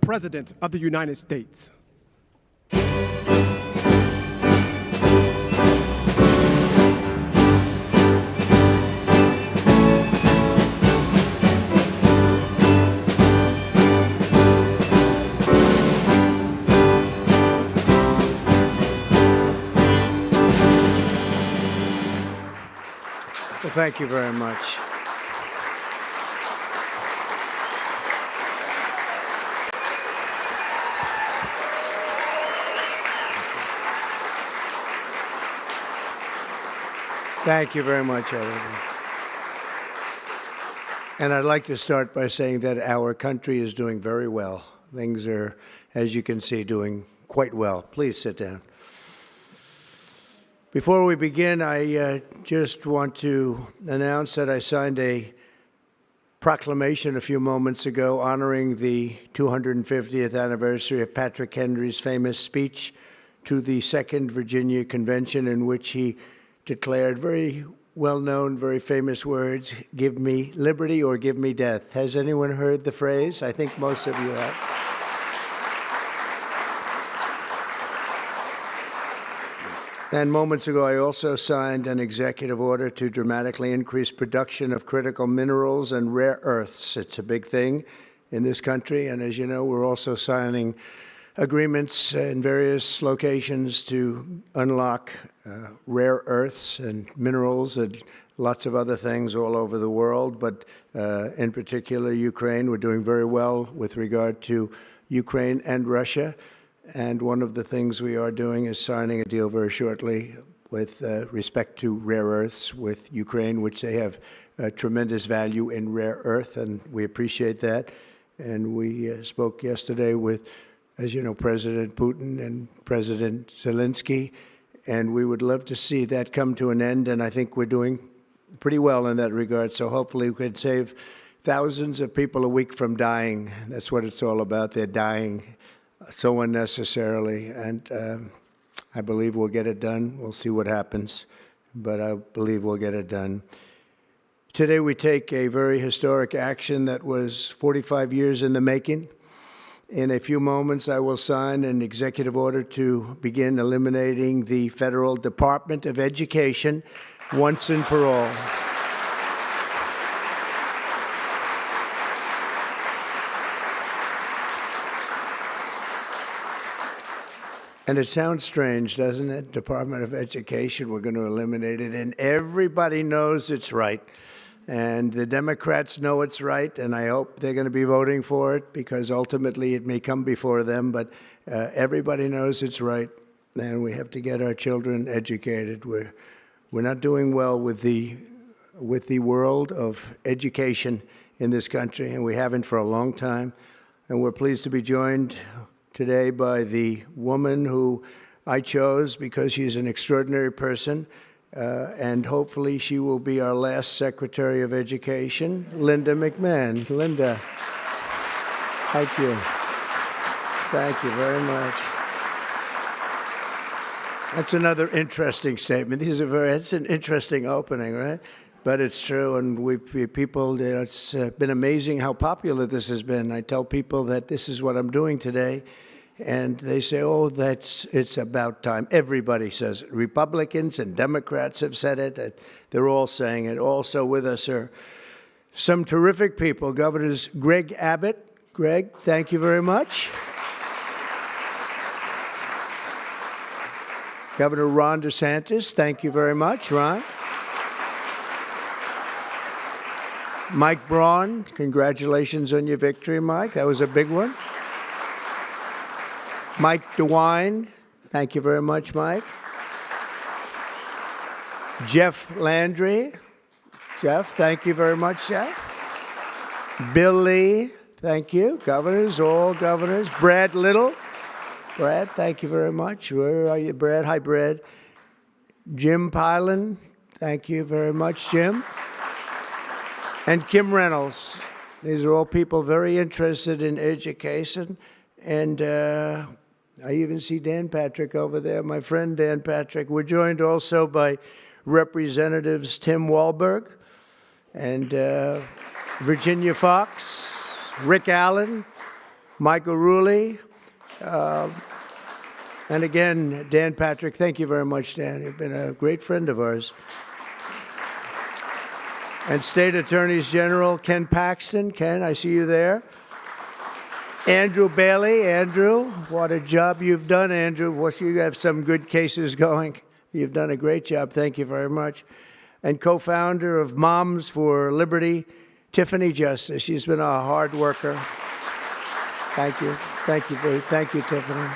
President of the United States. Well, thank you very much. Thank you very much, everyone. And I'd like to start by saying that our country is doing very well. Things are, as you can see, doing quite well. Please sit down. Before we begin, I just want to announce that I signed a proclamation a few moments ago honoring the 250th anniversary of Patrick Henry's famous speech to the Second Virginia Convention, in which he declared very well-known, very famous words, "Give me liberty or give me death." Has anyone heard the phrase? I think most of you have. And moments ago, I also signed an executive order to dramatically increase production of critical minerals and rare earths. It's a big thing in this country, and as you know, we're also signing agreements in various locations to unlock rare earths and minerals and lots of other things all over the world, but in particular Ukraine. We're doing very well with regard to Ukraine and Russia. And one of the things we are doing is signing a deal very shortly with respect to rare earths with Ukraine, which they have tremendous value in rare earth, and we appreciate that. And we spoke yesterday with, as you know, President Putin and President Zelensky, and we would love to see that come to an end, and I think we're doing pretty well in that regard. So hopefully we could save thousands of people a week from dying. That's what it's all about. They're dying so unnecessarily, and I believe we'll get it done. We'll see what happens, but I believe we'll get it done. Today we take a very historic action that was 45 years in the making. In a few moments, I will sign an executive order to begin eliminating the Federal Department of Education once and for all. And it sounds strange, doesn't it? Department of Education, we're going to eliminate it. And everybody knows it's right. And the Democrats know it's right, and I hope they're going to be voting for it, because ultimately it may come before them. But everybody knows it's right, and we have to get our children educated. We're not doing well with the world of education in this country, and we haven't for a long time. And we're pleased to be joined today by the woman who I chose because she's an extraordinary person, and hopefully she will be our last Secretary of Education, Linda McMahon. Linda, thank you. Thank you very much. That's another interesting statement. It's an interesting opening, right? But it's true, and it's been amazing how popular this has been. I tell people that this is what I'm doing today, and they say, oh, it's about time. Everybody says it. Republicans and Democrats have said it. They're all saying it. Also with us are some terrific people. Governors Greg Abbott. Greg, thank you very much. Governor Ron DeSantis, thank you very much, Ron. Mike Braun, congratulations on your victory, Mike. That was a big one. Mike DeWine, thank you very much, Mike. Jeff Landry. Jeff, thank you very much, Jeff. Bill Lee, thank you. Governors, all governors. Brad Little. Brad, thank you very much. Where are you, Brad? Hi, Brad. Jim Pilan, thank you very much, Jim. And Kim Reynolds. These are all people very interested in education. And I even see Dan Patrick over there, my friend Dan Patrick. We're joined also by Representatives Tim Walberg and Virginia Fox, Rick Allen, Michael Rulli, and again, Dan Patrick. Thank you very much, Dan. You've been a great friend of ours. And State Attorneys General Ken Paxton. Ken, I see you there. Andrew Bailey. Andrew, what a job you've done, Andrew. You have some good cases going. You've done a great job. Thank you very much. And co-founder of Moms for Liberty, Tiffany Justice. She's been a hard worker. Thank you. Thank you, Tiffany.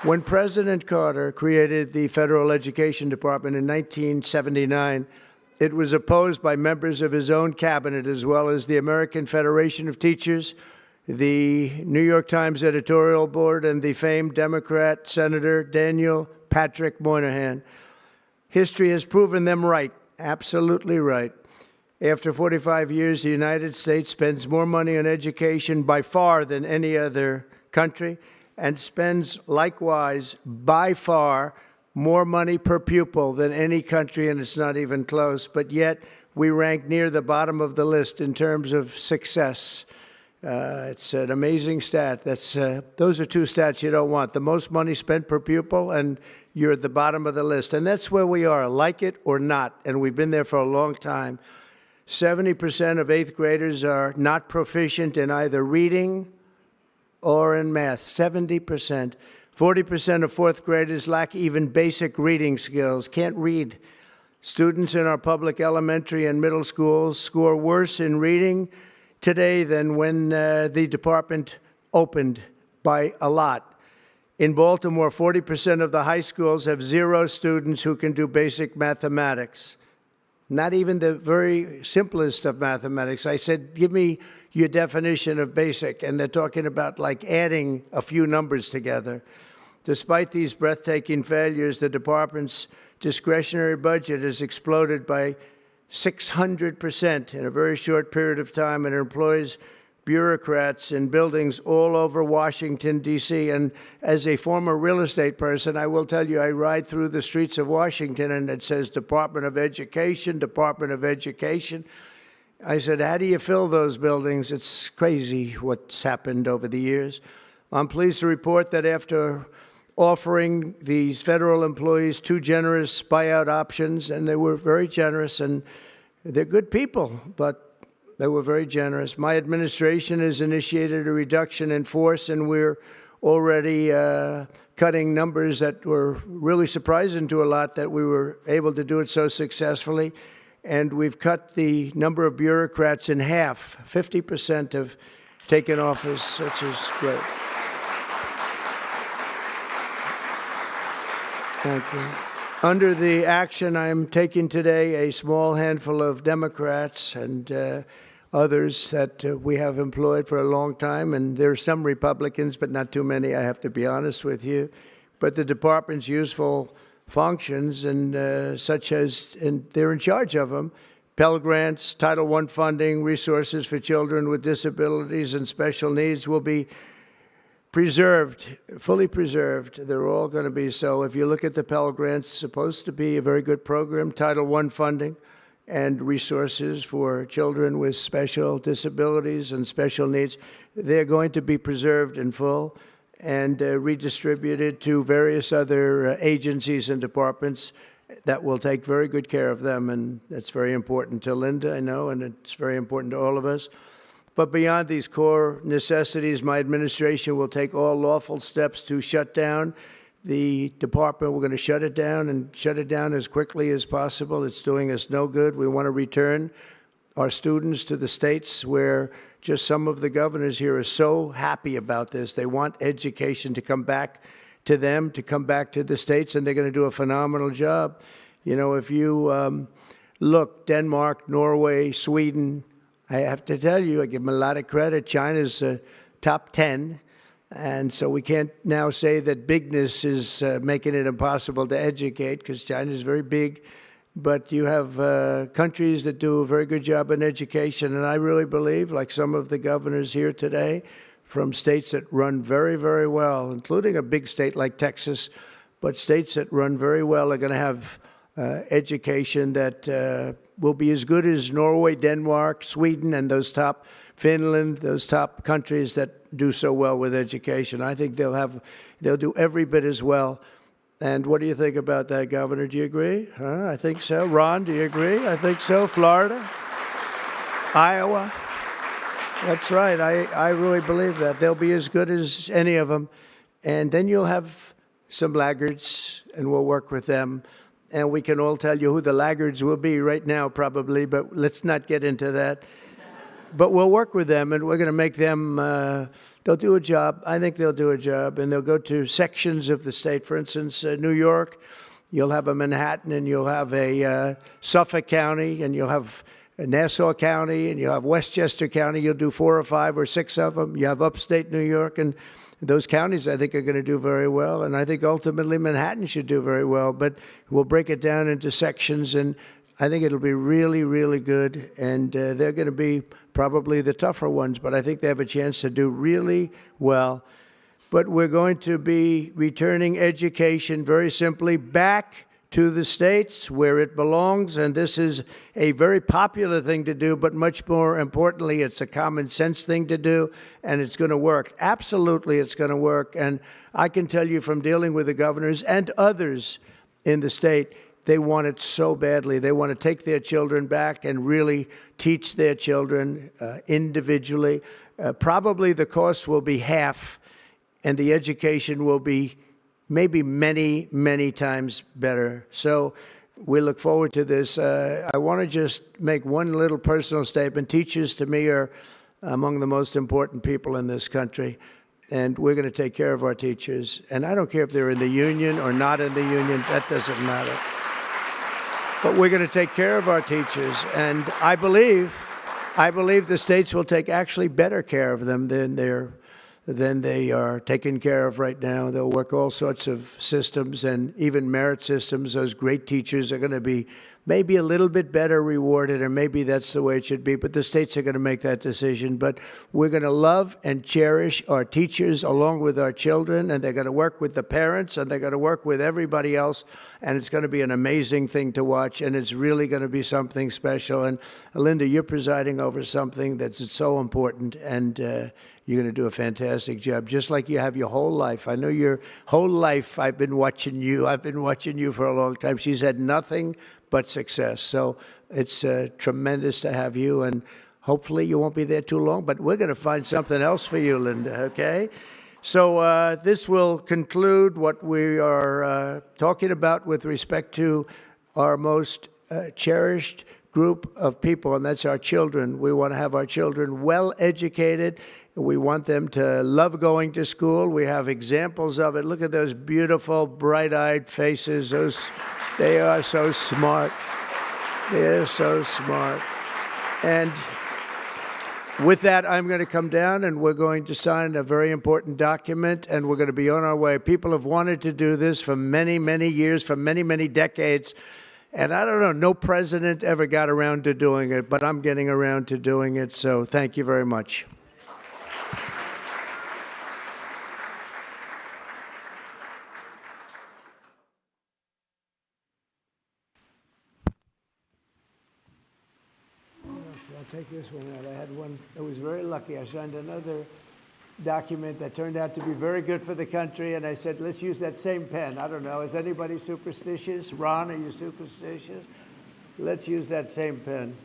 When President Carter created the Federal Education Department in 1979, it was opposed by members of his own cabinet, as well as the American Federation of Teachers, the New York Times editorial board, and the famed Democrat Senator Daniel Patrick Moynihan. History has proven them right, absolutely right. After 45 years, the United States spends more money on education by far than any other country, and spends likewise by far more money per pupil than any country, and it's not even close. But yet, we rank near the bottom of the list in terms of success. It's an amazing stat. Those are two stats you don't want. The most money spent per pupil, and you're at the bottom of the list. And that's where we are, like it or not, and we've been there for a long time. 70% of eighth graders are not proficient in either reading or in math. 70%. 40% of fourth graders lack even basic reading skills, can't read. Students in our public elementary and middle schools score worse in reading today than when the department opened, by a lot. In Baltimore, 40% of the high schools have 0 students who can do basic mathematics. Not even the very simplest of mathematics. I said, give me your definition of basic, and they're talking about like adding a few numbers together. Despite these breathtaking failures, the department's discretionary budget has exploded by 600% in a very short period of time, and employs bureaucrats in buildings all over Washington, D.C. And as a former real estate person, I will tell you, I ride through the streets of Washington, and it says Department of Education, Department of Education. I said, how do you fill those buildings? It's crazy what's happened over the years. I'm pleased to report that after offering these federal employees 2 generous buyout options, and they were very generous, and they're good people, but they were very generous. My administration has initiated a reduction in force, and we're already cutting numbers that were really surprising to a lot, that we were able to do it so successfully. And we've cut the number of bureaucrats in half. 50% have taken office, which is great. Thank you. Under the action I'm taking today, a small handful of Democrats and others that we have employed for a long time, and there are some Republicans, but not too many, I have to be honest with you. But the department's useful functions, and such as, and they're in charge of them, Pell Grants, Title I funding, resources for children with disabilities and special needs will be preserved, fully preserved. They're all going to be so. If you look at the Pell Grants, it's supposed to be a very good program. Title I funding and resources for children with special disabilities and special needs, they're going to be preserved in full and redistributed to various other agencies and departments that will take very good care of them. And that's very important to Linda, I know, and it's very important to all of us. But beyond these core necessities, my administration will take all lawful steps to shut down the department. We're going to shut it down, and shut it down as quickly as possible. It's doing us no good. We want to return our students to the states, where just some of the governors here are so happy about this. They want education to come back to them, to come back to the states, and they're going to do a phenomenal job. You know, if you look, Denmark, Norway, Sweden, I have to tell you, I give them a lot of credit. China's top 10, and so we can't now say that bigness is making it impossible to educate, because China is very big. But you have countries that do a very good job in education, and I really believe, like some of the governors here today, from states that run very, very well, including a big state like Texas, but states that run very well are going to have education that will be as good as Norway, Denmark, Sweden, and those top, Finland, those top countries that do so well with education. I think they'll do every bit as well. And what do you think about that, Governor? Do you agree? I think so. Ron, do you agree? I think so. Florida? Iowa? That's right. I really believe that. They'll be as good as any of them. And then you'll have some laggards, and we'll work with them. And we can all tell you who the laggards will be right now, probably, but let's not get into that. But we'll work with them, and we're going to make them, they'll do a job. I think they'll do a job, and they'll go to sections of the state. For instance, New York, you'll have a Manhattan, and you'll have a Suffolk County, and you'll have Nassau County, and you'll have Westchester County. You'll do 4 or 5 or 6 of them. You have upstate New York, and those counties, I think, are going to do very well. And I think ultimately Manhattan should do very well. But we'll break it down into sections, and I think it'll be really, really good. And they're going to be probably the tougher ones, but I think they have a chance to do really well. But we're going to be returning education very simply back to the states where it belongs. And this is a very popular thing to do, but much more importantly, it's a common sense thing to do, and it's going to work. Absolutely, it's going to work. And I can tell you from dealing with the governors and others in the state, they want it so badly. They want to take their children back and really teach their children individually. Probably the cost will be half, and the education will be maybe many, many times better. So we look forward to this. I want to just make one little personal statement. Teachers, to me, are among the most important people in this country, and we're going to take care of our teachers. And I don't care if they're in the union or not in the union. That doesn't matter. But we're going to take care of our teachers, and I believe the states will take actually better care of them than they are taken care of right now. They'll work all sorts of systems and even merit systems. Those great teachers are going to be maybe a little bit better rewarded, or maybe that's the way it should be, but the states are going to make that decision. But we're going to love and cherish our teachers along with our children, and they're going to work with the parents, and they're going to work with everybody else, and it's going to be an amazing thing to watch, and it's really going to be something special. And Linda, you're presiding over something that's so important, and you're going to do a fantastic job, just like you have your whole life. I know your whole life I've been watching you. I've been watching you for a long time. She's had nothing but success. So it's tremendous to have you, and hopefully you won't be there too long, but we're going to find something else for you, Linda, okay? So this will conclude what we are talking about with respect to our most cherished group of people, and that's our children. We want to have our children well educated. We want them to love going to school. We have examples of it. Look at those beautiful, bright-eyed faces. They are so smart. They're so smart. And with that, I'm going to come down, and we're going to sign a very important document, and we're going to be on our way. People have wanted to do this for many, many years, for many, many decades. And I don't know, no president ever got around to doing it, but I'm getting around to doing it. So thank you very much. I'll take this one out. I had one that was very lucky. I signed another document that turned out to be very good for the country, and I said, let's use that same pen. I don't know, is anybody superstitious? Ron, are you superstitious? Let's use that same pen.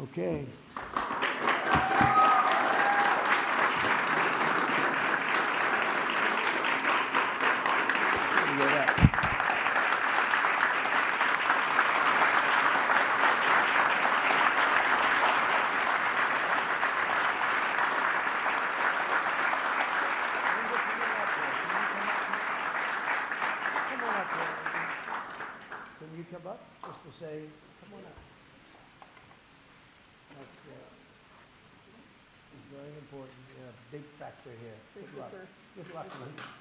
Okay. Can you come up just to say, come on up. That's good. It's very important. You're a big factor here. Good luck. Good luck, Linda.